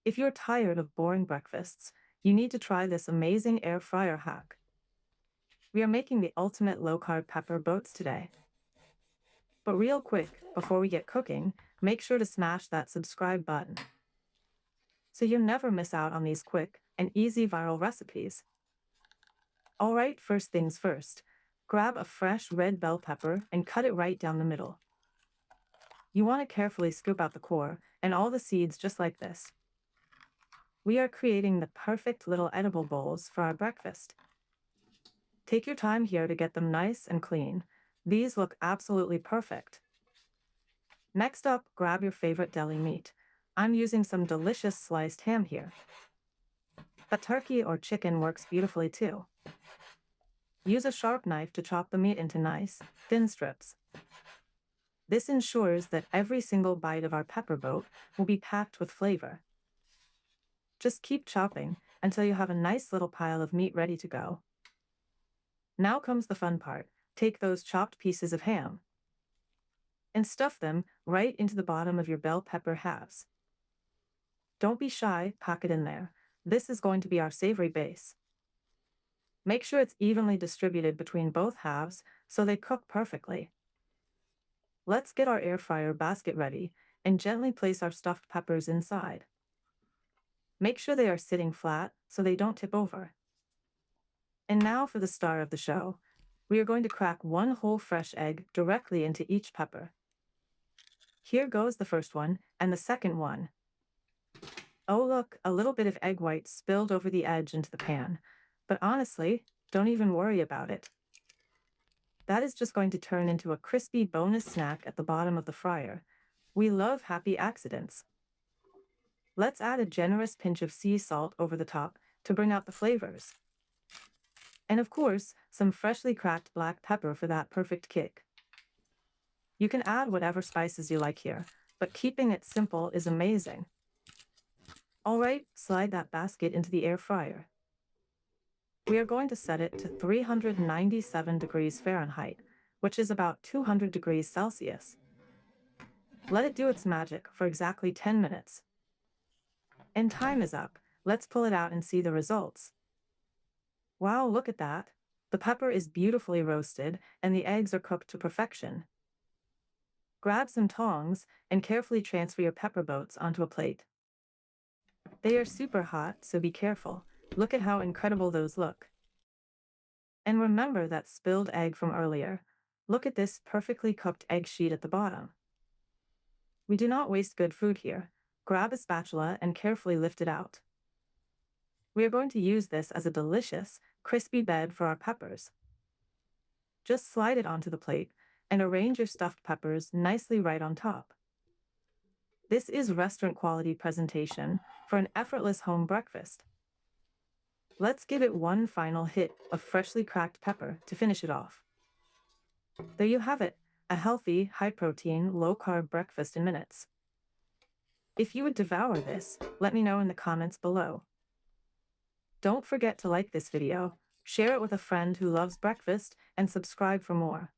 If you're tired of boring breakfasts, you need to try this amazing air fryer hack. We are making the ultimate low-carb pepper boats today. But real quick, before we get cooking, make sure to smash that subscribe button so you'll never miss out on these quick and easy viral recipes. Alright, first things first. Grab a fresh red bell pepper and cut it right down the middle. You want to carefully scoop out the core and all the seeds just like this. We are creating the perfect little edible bowls for our breakfast. Take your time here to get them nice and clean. These look absolutely perfect. Next up, grab your favorite deli meat. I'm using some delicious sliced ham here. But turkey or chicken works beautifully too. Use a sharp knife to chop the meat into nice, thin strips. This ensures that every single bite of our pepper boat will be packed with flavor. Just keep chopping until you have a nice little pile of meat ready to go. Now comes the fun part. Take those chopped pieces of ham and stuff them right into the bottom of your bell pepper halves. Don't be shy, pack it in there. This is going to be our savory base. Make sure it's evenly distributed between both halves so they cook perfectly. Let's get our air fryer basket ready and gently place our stuffed peppers inside. Make sure they are sitting flat so they don't tip over. And now for the star of the show. We are going to crack one whole fresh egg directly into each pepper. Here goes the first one and the second one. Oh look, a little bit of egg white spilled over the edge into the pan. But honestly, don't even worry about it. That is just going to turn into a crispy bonus snack at the bottom of the fryer. We love happy accidents. Let's add a generous pinch of sea salt over the top to bring out the flavors. And of course, some freshly cracked black pepper for that perfect kick. You can add whatever spices you like here, but keeping it simple is amazing. Alright, slide that basket into the air fryer. We are going to set it to 397 degrees Fahrenheit, which is about 200 degrees Celsius. Let it do its magic for exactly 10 minutes. And time is up. Let's pull it out and see the results. Wow, look at that. The pepper is beautifully roasted and the eggs are cooked to perfection. Grab some tongs and carefully transfer your pepper boats onto a plate. They are super hot, so be careful. Look at how incredible those look. And remember that spilled egg from earlier. Look at this perfectly cooked egg sheet at the bottom. We do not waste good food here. Grab a spatula and carefully lift it out. We are going to use this as a delicious, crispy bed for our peppers. Just slide it onto the plate and arrange your stuffed peppers nicely right on top. This is restaurant quality presentation for an effortless home breakfast. Let's give it one final hit of freshly cracked pepper to finish it off. There you have it, a healthy, high-protein, low-carb breakfast in minutes. If you would devour this, let me know in the comments below. Don't forget to like this video, share it with a friend who loves breakfast, and subscribe for more.